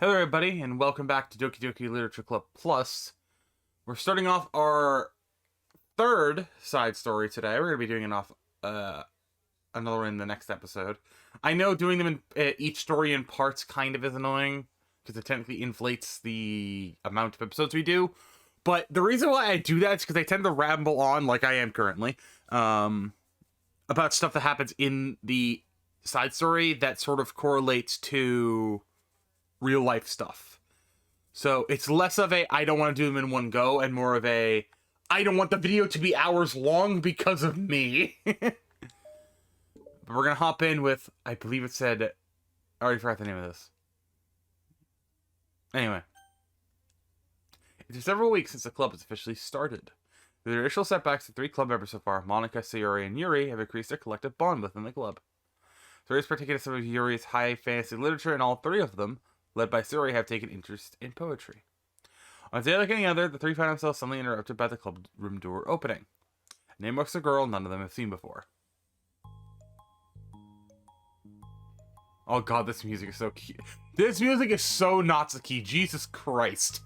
Hello everybody, and welcome back to Doki Doki Literature Club Plus. We're starting off our third side story today. We're going to be doing another one in the next episode. I know doing them in each story in parts kind of is annoying, because it technically inflates the amount of episodes we do. But the reason why I do that is because I tend to ramble on, like I am currently, about stuff that happens in the side story that sort of correlates to real life stuff. So it's less of a I don't want to do them in one go and more of a I don't want the video to be hours long because of me. But we're gonna hop in with, I believe it said, I already forgot the name of this. Anyway, it's been several weeks since the club has officially started. With the initial setbacks, the 3 club members so far, Monica, Sayori, and Yuri, have increased their collective bond within the club. Sayori's partaken in some of Yuri's high fantasy literature, and all 3 of them, led by Sayori, have taken interest in poetry. On a day like any other, the 3 found themselves suddenly interrupted by the club room door opening. A name marks a girl none of them have seen before. Oh god, this music is so cute. This music is so Natsuki, Jesus Christ.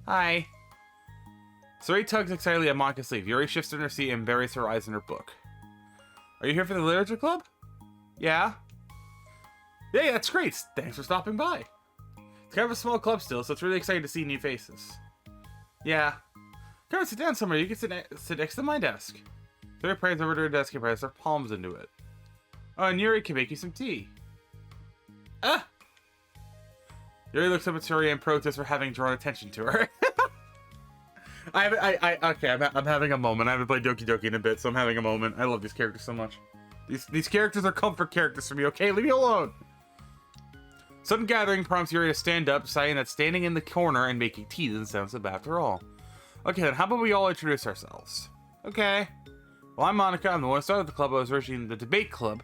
Hi. Sayori tugs excitedly at Monica's sleeve. Yuri shifts in her seat and buries her eyes in her book. Are you here for the literature club? Yeah. Yeah, that's great. Thanks for stopping by. It's kind of a small club still, so it's really exciting to see new faces. Yeah. Come on, sit down somewhere. You can sit next to my desk. Sayori prays over to her desk and presses her palms into it. Oh, and Yuri can make you some tea. Ah! Yuri looks up at Sayori and protests for having drawn attention to her. I'm having a moment. I haven't played Doki Doki in a bit, so I'm having a moment. I love these characters so much. These characters are comfort characters for me, okay? Leave me alone! Sudden gathering prompts Yuri to stand up, deciding that standing in the corner and making tea doesn't sound so bad after all. Okay, then how about we all introduce ourselves? Okay. Well, I'm Monica. I'm the one who started the club. I was originally in the debate club,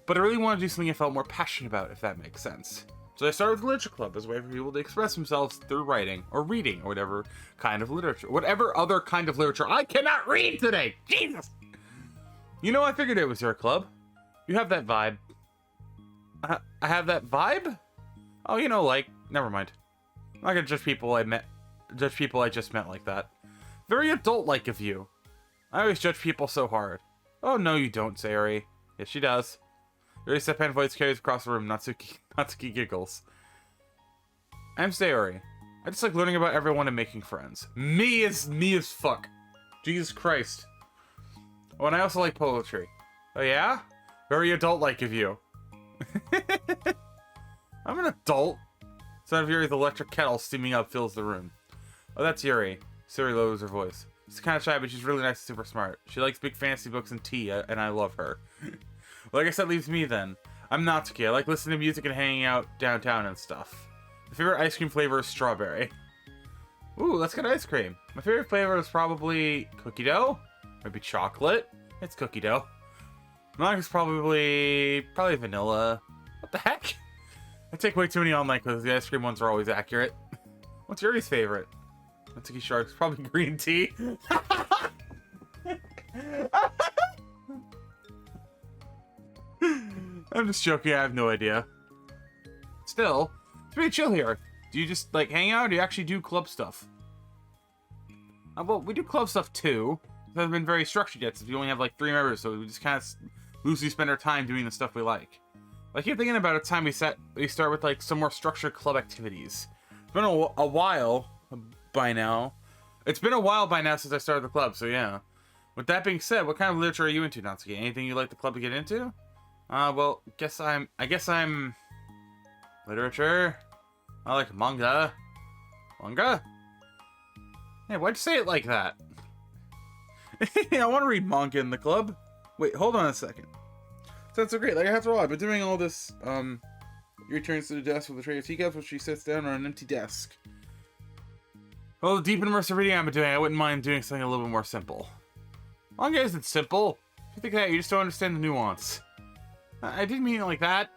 but I really wanted to do something I felt more passionate about, if that makes sense. So I started with the literature club as a way for people to express themselves through writing, or reading, or whatever kind of literature. Whatever other kind of literature. I cannot read today! Jesus! You know, I figured it was your club. You have that vibe. I have that vibe? Oh, you know, like, never mind. I'm not gonna judge people I just met like that. Very adult-like of you. I always judge people so hard. Oh, no, you don't, Sayori. Yes, she does. Yuri's step-hand voice carries across the room. Natsuki giggles. I'm Sayori. I just like learning about everyone and making friends. Me as fuck. Jesus Christ. Oh, and I also like poetry. Oh, yeah? Very adult-like of you. I'm an adult. Sound of Yuri's electric kettle steaming up fills the room. Oh, that's Yuri. Sayori lowers her voice. She's kind of shy, but she's really nice and super smart. She likes big fantasy books and tea, and I love her. Well, I guess that leaves me then. I'm Natsuki. I like listening to music and hanging out downtown and stuff. My favorite ice cream flavor is strawberry. Ooh, let's get ice cream. My favorite flavor is probably cookie dough. Maybe chocolate. It's cookie dough. Mine is probably vanilla. What the heck? I take way too many online because the ice cream ones are always accurate. What's Yuri's favorite? Natsuki Shark's probably green tea. I'm just joking, I have no idea. Still, it's pretty chill here. Do you just, like, hang out or do you actually do club stuff? Well, we do club stuff too. It hasn't been very structured yet since we only have, like, 3 members, so we just kind of loosely spend our time doing the stuff we like. I keep thinking about it's time we start with, like, some more structured club activities. It's been a while by now. It's been a while by now since I started the club, so yeah. With that being said, what kind of literature are you into, Natsuki? Anything you'd like the club to get into? Well, I guess I'm literature. I like manga. Manga? Hey, why'd you say it like that? I want to read manga in the club. Wait, hold on a second. That's so great. Like, after all, I've been doing all this, He returns to the desk with a tray of teacups, which she sits down on an empty desk. Well, the deep and immersive reading I've been doing, I wouldn't mind doing something a little bit more simple. Manga isn't simple. If you think that, you just don't understand the nuance. I didn't mean it like that.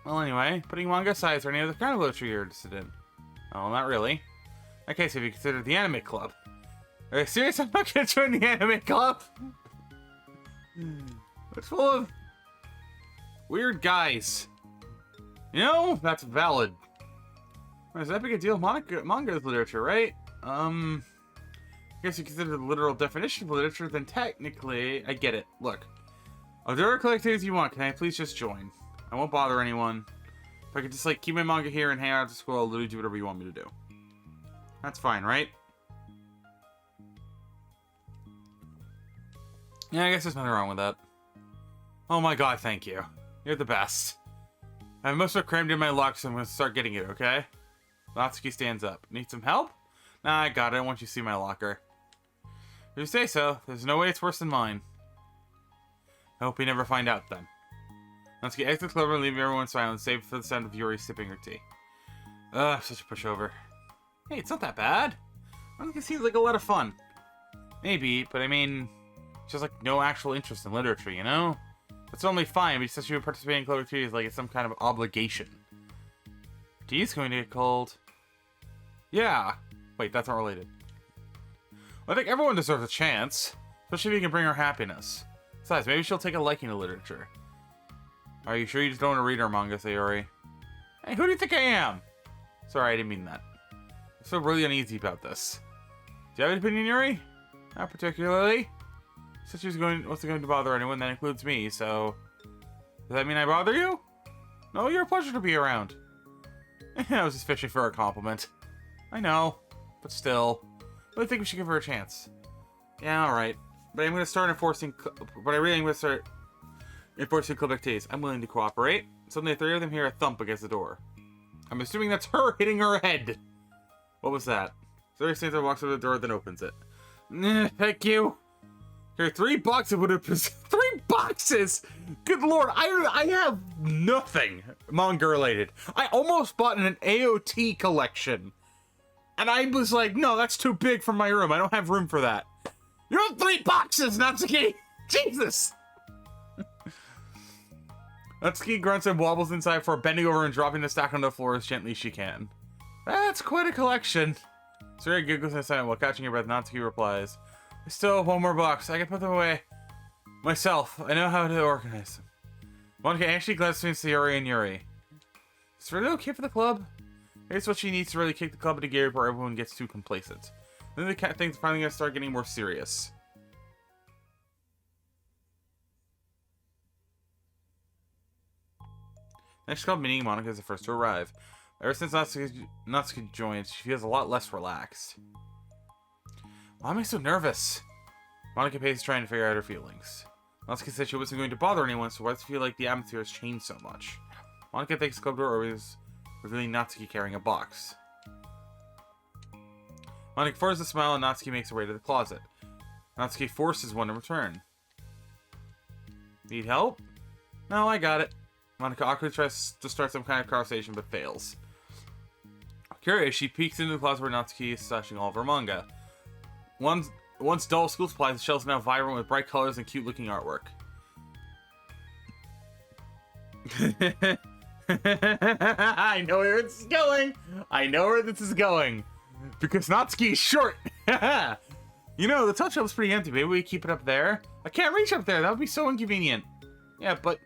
Well, anyway, putting manga aside, is there any other kind of literature you're interested in? Oh, not really. Okay, so have you considered the anime club? Are you serious? I'm not gonna join the anime club? It's full of weird guys. You know, that's valid. Is that big a deal? Manga is literature, right? I guess you consider the literal definition of literature, then technically, I get it. Look, I'll do whatever activities you want. Can I please just join? I won't bother anyone. If I could just, like, keep my manga here and hang out at school, I'll literally do whatever you want me to do. That's fine, right? Yeah, I guess there's nothing wrong with that. Oh my god, thank you. You're the best. I have most of it crammed in my locker, so I'm going to start getting it, okay? Natsuki stands up. Need some help? Nah, I got it. I want you to see my locker. If you say so, there's no way it's worse than mine. I hope we never find out, then. Natsuki exits the club and leaving everyone silent, save for the sound of Yuri sipping her tea. Ugh, such a pushover. Hey, it's not that bad. It seems like a lot of fun. Maybe, but I mean, she has like no actual interest in literature, you know? That's only fine, but since you would participate in club activities like it's some kind of obligation. Tea's going to get cold. Yeah. Wait, that's not related. Well, I think everyone deserves a chance, especially if you can bring her happiness. Besides, maybe she'll take a liking to literature. Are you sure you just don't want to read our manga, Sayori? Hey, who do you think I am? Sorry, I didn't mean that. I feel really uneasy about this. Do you have an opinion, Yuri? Not particularly. Since she wasn't going to bother anyone, that includes me, so... Does that mean I bother you? No, you're a pleasure to be around. I was just fishing for a compliment. I know, but still. I think we should give her a chance. Yeah, alright. But I'm going to start enforcing... But I really am going to start enforcing club activities. I'm willing to cooperate. Suddenly, three of them hear a thump against the door. I'm assuming that's her hitting her head. What was that? Sarah stands there, walks over the door, then opens it. Thank you. Here, 3 boxes would have... 3 boxes! Good lord, I have nothing manga related. I almost bought an AOT collection. And I was like, no, that's too big for my room. I don't have room for that. You have 3 boxes, Natsuki! Jesus! Natsuki grunts and wobbles inside before bending over and dropping the stack on the floor as gently as she can. That's quite a collection. Sarah giggles inside while catching her breath. Natsuki replies, I still have 1 more box. I can put them away myself. I know how to organize them. Monica actually glances between Sayori and Yuri. Is it really okay for the club? Here's what she needs to really kick the club into gear before everyone gets too complacent. Then the cat thing's finally gonna start getting more serious. Next club meeting, Monica is the first to arrive. Ever since Natsuki joined, she feels a lot less relaxed. Why am I so nervous? Monica pays trying to figure out her feelings. Natsuki said she wasn't going to bother anyone, so why does it feel like the atmosphere has changed so much? Monica thinks the club door opens, revealing Natsuki carrying a box. Monica forces a smile and Natsuki makes her way to the closet. Natsuki forces one in return. Need help? No, I got it. Monica awkwardly tries to start some kind of conversation but fails. Curious, she peeks into the closet where Natsuki is stashing all of her manga. Once dull school supplies, the shelves are now vibrant with bright colors and cute-looking artwork. I know where this is going! I know where this is going! Because Natsuki is short! You know, the touch shelf's pretty empty. Maybe we keep it up there? I can't reach up there! That would be so inconvenient. Yeah, but...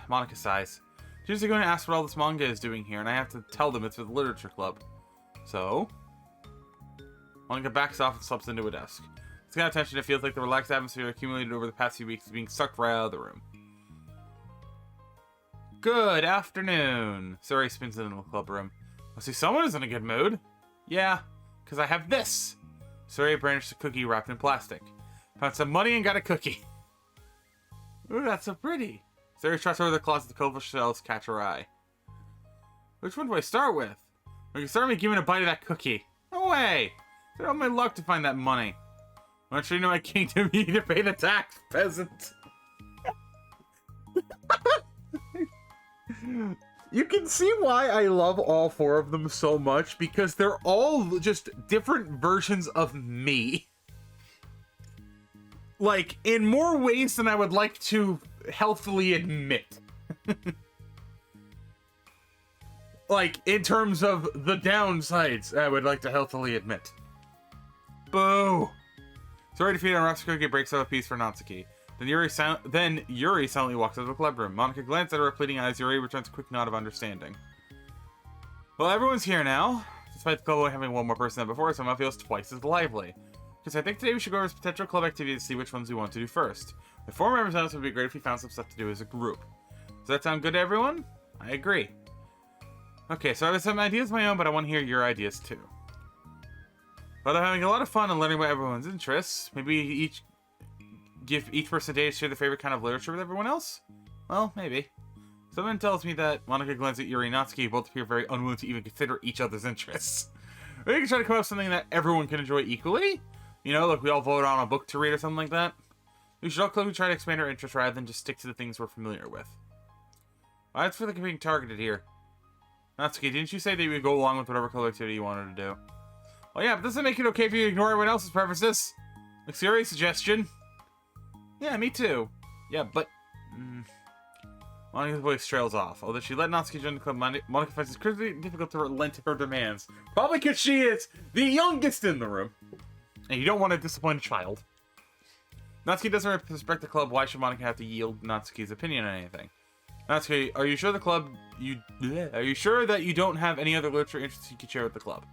Monica sighs. She's going to ask what all this manga is doing here, and I have to tell them it's with the literature club. So... Monica backs off and slips into a desk. It's got attention. It feels like the relaxed atmosphere accumulated over the past few weeks is being sucked right out of the room. Good afternoon. Suri spins into the club room. I see someone is in a good mood. Yeah, because I have this. Suri brandished a cookie wrapped in plastic. Found some money and got a cookie. Ooh, that's so pretty. Suri trots over the closet to colorful shells catch her eye. Which one do I start with? I can start me giving a bite of that cookie. No way! It's all my luck to find that money. I'm sure you know my kingdom, you need to pay the tax, peasant. You can see why I love all 4 of them so much, because they're all just different versions of me. Like, in more ways than I would like to healthily admit. Like, in terms of the downsides, I would like to healthily admit. Boo! Sorry defeated on Ratsuki breaks out a piece for Natsuki. Then Yuri silently walks out of the club room. Monica glances at her with pleading eyes. Yuri returns a quick nod of understanding. Well, everyone's here now. Despite the club only having one more person than before, somehow feels twice as lively. Because I think today we should go over potential club activities to see which ones we want to do first. With 4 members on this, it would be great if we found some stuff to do as a group. Does that sound good to everyone? I agree. Okay, so I have some ideas of my own, but I want to hear your ideas too. While I'm having a lot of fun and learning about everyone's interests, maybe give each person a day to share their favorite kind of literature with everyone else? Well, maybe. Someone tells me that Monika glances at Yuri and Natsuki, both appear very unwilling to even consider each other's interests. Maybe we can try to come up with something that everyone can enjoy equally? You know, like we all vote on a book to read or something like that? We should all clearly try to expand our interests rather than just stick to the things we're familiar with. I feel like I'm being targeted here. Natsuki, didn't you say that you would go along with whatever color activity you wanted to do? Well, yeah, but doesn't it make it okay for you to ignore everyone else's preferences? Like, serious suggestion? Yeah, me too. Yeah, but... Monika's voice trails off. Although she let Natsuki join the club, Monika finds it critically difficult to relent to her demands. Probably because she is the youngest in the room. And you don't want to disappoint a child. Natsuki doesn't respect the club. Why should Monika have to yield Natsuki's opinion on anything? Natsuki, are you sure are you sure that you don't have any other literature interests you could share with the club?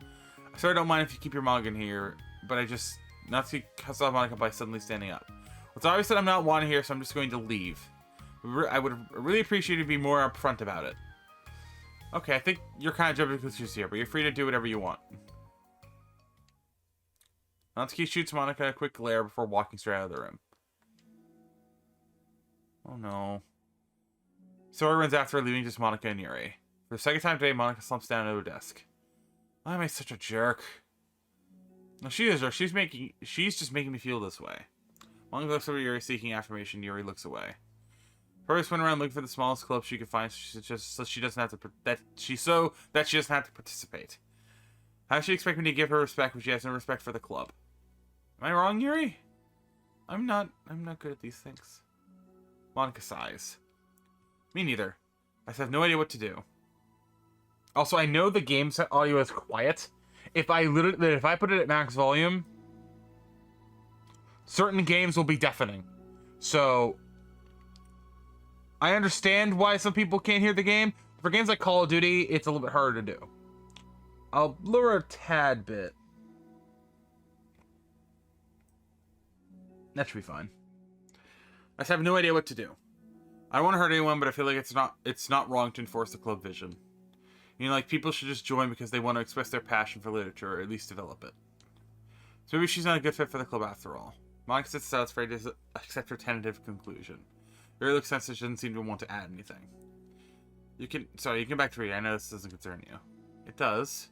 I sort of don't mind if you keep your manga in here, but Natsuki cuts off Monika by suddenly standing up. It's obvious that I'm not wanted here, so I'm just going to leave. I would really appreciate you to be more upfront about it. Okay, I think you're kind of jumping to conclusions here, but you're free to do whatever you want. Natsuki shoots Monika a quick glare before walking straight out of the room. Oh no. Sora runs after her, leaving just Monika and Yuri. For the second time today, Monika slumps down at her desk. Why am I such a jerk? No, she is a jerk. She's just making me feel this way. Monika looks over Yuri, seeking affirmation. Yuri looks away. Hurries went around looking for the smallest club she could find, so she doesn't have to participate. How does she expect me to give her respect when she has no respect for the club? Am I wrong, Yuri? I'm not good at these things. Monika sighs. Me neither. I have no idea what to do. Also, I know the game set audio is quiet. If I put it at max volume, certain games will be deafening. So I understand why some people can't hear the game. For games like Call of Duty, it's a little bit harder to do. I'll lower a tad bit. That should be fine. I just have no idea what to do. I don't want to hurt anyone, but I feel like it's not wrong to enforce the club vision. You know, like, people should just join because they want to express their passion for literature, or at least develop it. So maybe she's not a good fit for the club after all. Monika sits out, afraid to accept her tentative conclusion. Yuri looks sensitive, she doesn't seem to want to add anything. You can back to read. I know this doesn't concern you. It does.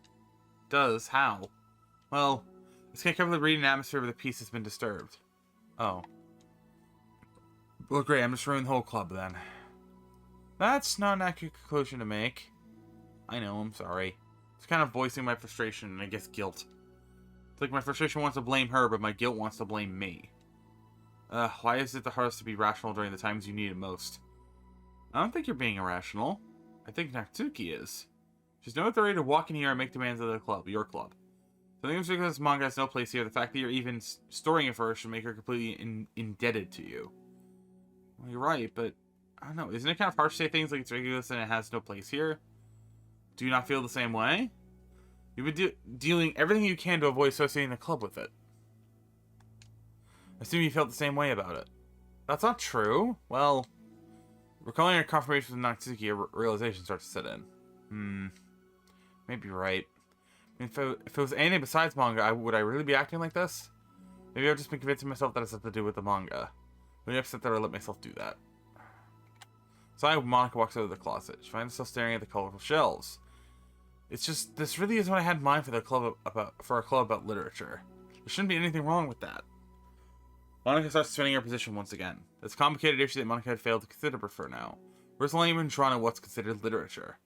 Does? How? Well, this can't cover the reading atmosphere where the peace has been disturbed. Oh. Well, great, I'm just ruining the whole club then. That's not an accurate conclusion to make. I know, I'm sorry. It's kind of voicing my frustration and I guess guilt. It's like my frustration wants to blame her, but my guilt wants to blame me. Why is it the hardest to be rational during the times you need it most? I don't think you're being irrational. I think Natsuki is. She's no authority to walk in here and make demands of the club, your club. Something because this manga has no place here, the fact that you're even storing it for her should make her completely indebted to you. Well, you're right, but I don't know. Isn't it kind of harsh to say things like it's ridiculous and it has no place here? Do you not feel the same way? You've been dealing everything you can to avoid associating the club with it. I assume you felt the same way about it. That's not true. Well, recalling your confirmation with Natsuki, a realization starts to set in. Maybe you're right. I mean, if it was anything besides manga, would I really be acting like this? Maybe I've just been convincing myself that it's something to do with the manga. I'm upset that I let myself do that. So Monika walks out of the closet. She finds herself staring at the colorful shelves. It's just, this really is what I had in mind for a club about literature. There shouldn't be anything wrong with that. Monika starts spinning her position once again. This complicated issue that Monika had failed to consider before now. Where's the line even drawn on what's considered literature?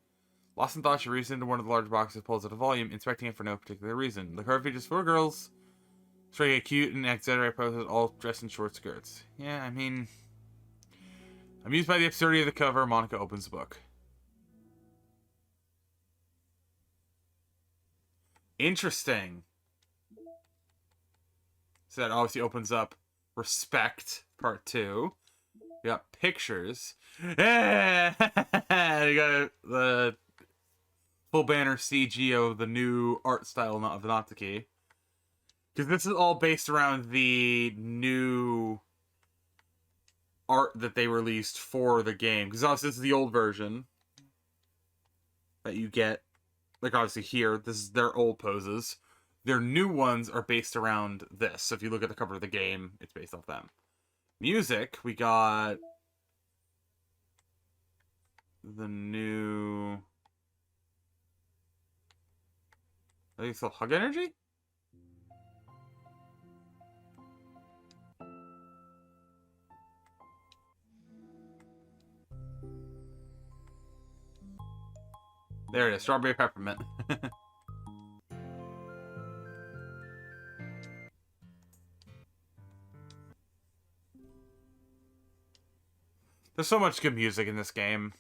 Lost in thought, she reaches into one of the large boxes, pulls out a volume, inspecting it for no particular reason. The cover features 4 girls, striking a cute and exaggerate poses, all dressed in short skirts. Yeah, I mean, amused by the absurdity of the cover, Monika opens the book. Interesting. So that obviously opens up Respect, Part 2. We got pictures. You got the full banner CG of the new art style of the Natsuki. Because this is all based around the new art that they released for the game. Because obviously this is the old version that you get. Like obviously here, this is their old poses. Their new ones are based around this. So if you look at the cover of the game, it's based off them. Music, we got the new... I think it's called Hug Energy? There it is, Strawberry Peppermint. There's so much good music in this game.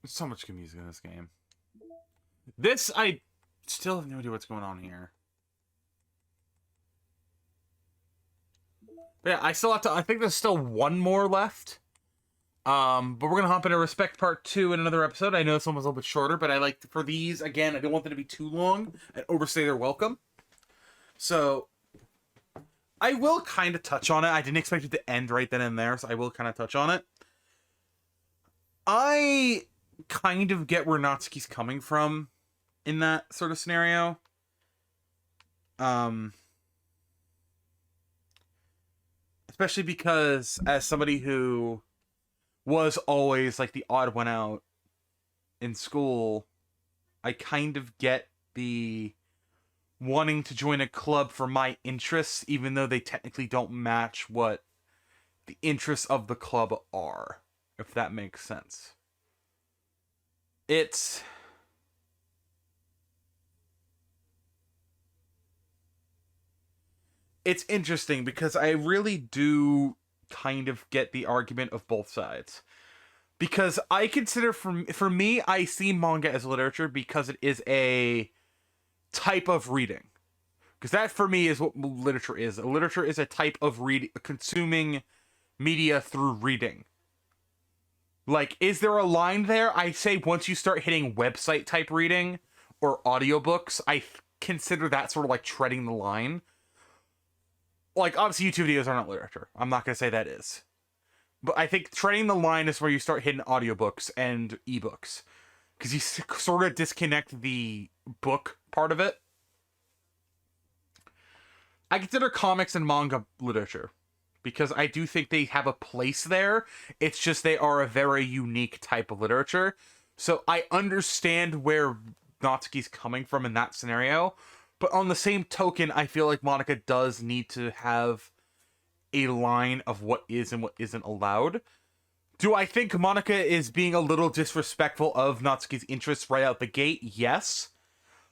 There's so much good music in this game. This, I still have no idea what's going on here. But yeah, I still have to, I think there's still one more left. But we're gonna hop into Respect Part 2 in another episode. I know this one was a little bit shorter, but I like, for these, again, I don't want them to be too long and overstay their welcome. So, I will kind of touch on it. I didn't expect it to end right then and there, so I will kind of touch on it. I kind of get where Natsuki's coming from in that sort of scenario. Especially because, as somebody who was always like the odd one out in school, I kind of get the wanting to join a club for my interests, even though they technically don't match what the interests of the club are, if that makes sense. It's interesting because I really do kind of get the argument of both sides. Because I consider, for me, I see manga as literature because it is a type of reading. Because that, for me, is what literature is. Literature is a type of consuming media through reading. Like, is there a line there? I say once you start hitting website type reading or audiobooks, I consider that sort of like treading the line. Like, obviously YouTube videos are not literature. I'm not going to say that is. But I think treading the line is where you start hitting audiobooks and ebooks. Because you sort of disconnect the book part of it. I consider comics and manga literature. Because I do think they have a place there. It's just they are a very unique type of literature. So I understand where Natsuki's coming from in that scenario. But on the same token, I feel like Monica does need to have a line of what is and what isn't allowed. Do I think Monica is being a little disrespectful of Natsuki's interests right out the gate? Yes.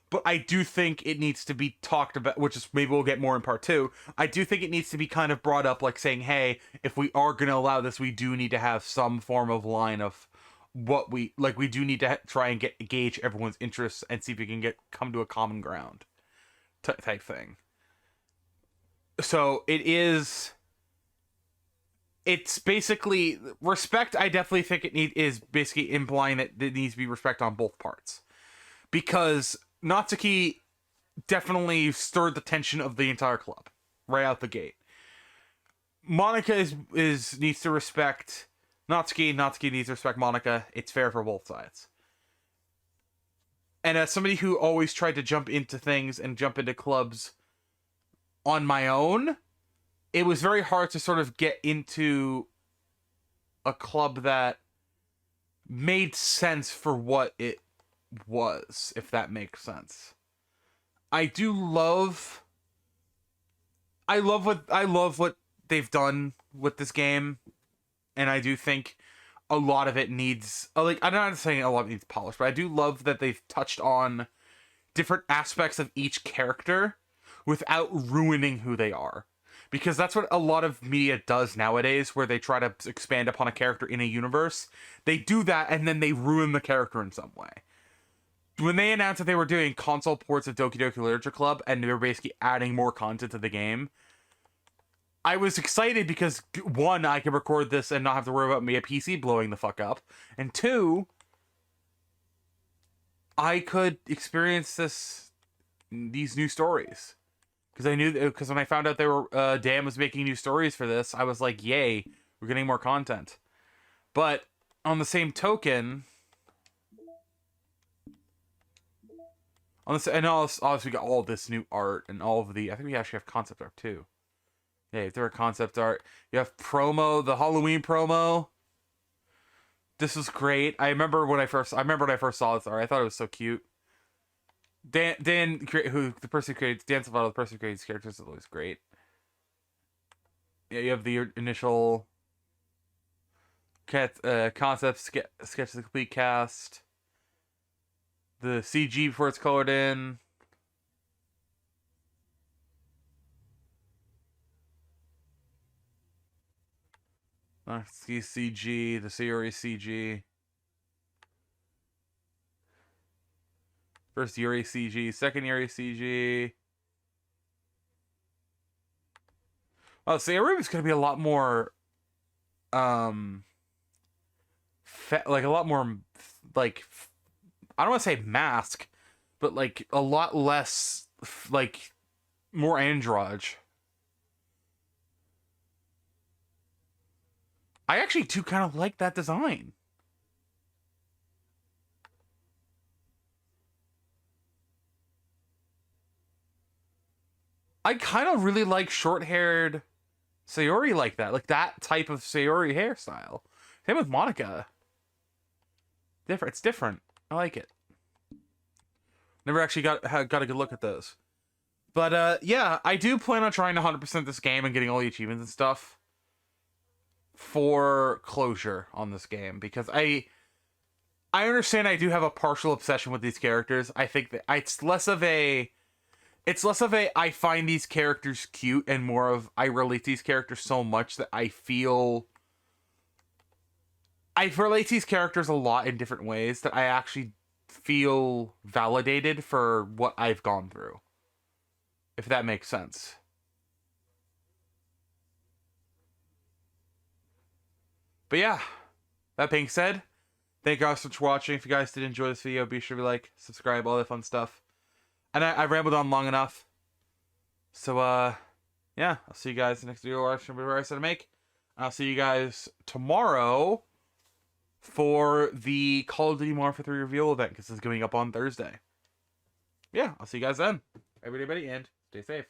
But I do think it needs to be talked about, which is maybe we'll get more in part 2. I do think it needs to be kind of brought up, like saying, hey, if we are going to allow this, we do need to have some form of line of what we do need to try and gauge everyone's interests and see if we can come to a common ground type thing. So it's basically respect. I definitely think is basically implying that there needs to be respect on both parts, because Natsuki definitely stirred the tension of the entire club right out the gate. Monica needs to respect Natsuki. Natsuki needs to respect Monica. It's fair for both sides. And as somebody who always tried to jump into things and jump into clubs on my own, it was very hard to sort of get into a club that made sense for what it was, if that makes sense. I love what they've done with this game, and I do think a lot of it needs, like, I'm not saying a lot of it needs polish, but I do love that they've touched on different aspects of each character without ruining who they are. Because that's what a lot of media does nowadays, where they try to expand upon a character in a universe. They do that, and then they ruin the character in some way. When they announced that they were doing console ports of Doki Doki Literature Club, and they were basically adding more content to the game, I was excited because, one, I could record this and not have to worry about a PC blowing the fuck up. And two, I could experience these new stories. Because when I found out Dan was making new stories for this, I was like, yay, we're getting more content. But on the same token, and also we got all this new art and all of I think we actually have concept art too. Yeah, if there are concept art, you have promo, the Halloween promo. This was great. I remember when I first saw this art. I thought it was so cute. Dan, who the person who created Dan Salvato, the person who created these characters, is always great. Yeah, you have the initial concept sketch of the complete cast, the CG before it's colored in. CG, the Sayori CG. First Yuri CG, second Yuri CG. Oh, Sayori is going to be a lot more, like a lot more, like, I don't want to say mask, but like a lot less, like, more androge. I actually do kind of like that design. I kind of really like short-haired Sayori like that. Like that type of Sayori hairstyle. Same with Monica. It's different. I like it. Never actually got a good look at those. But yeah, I do plan on trying to 100% this game and getting all the achievements and stuff for closure on this game, because I understand I do have a partial obsession with these characters. I think that it's less of a I find these characters cute and more of I relate to these characters so much that I relate to these characters a lot in different ways that I actually feel validated for what I've gone through. If that makes sense. But yeah, that being said, thank you guys so much for watching. If you guys did enjoy this video, be sure to like, subscribe, all that fun stuff. And I rambled on long enough. So, yeah, I'll see you guys in the next video where I said to make. I'll see you guys tomorrow for the Call of Duty Modern Warfare 3 reveal event, because it's going up on Thursday. Yeah, I'll see you guys then. Everybody, and stay safe.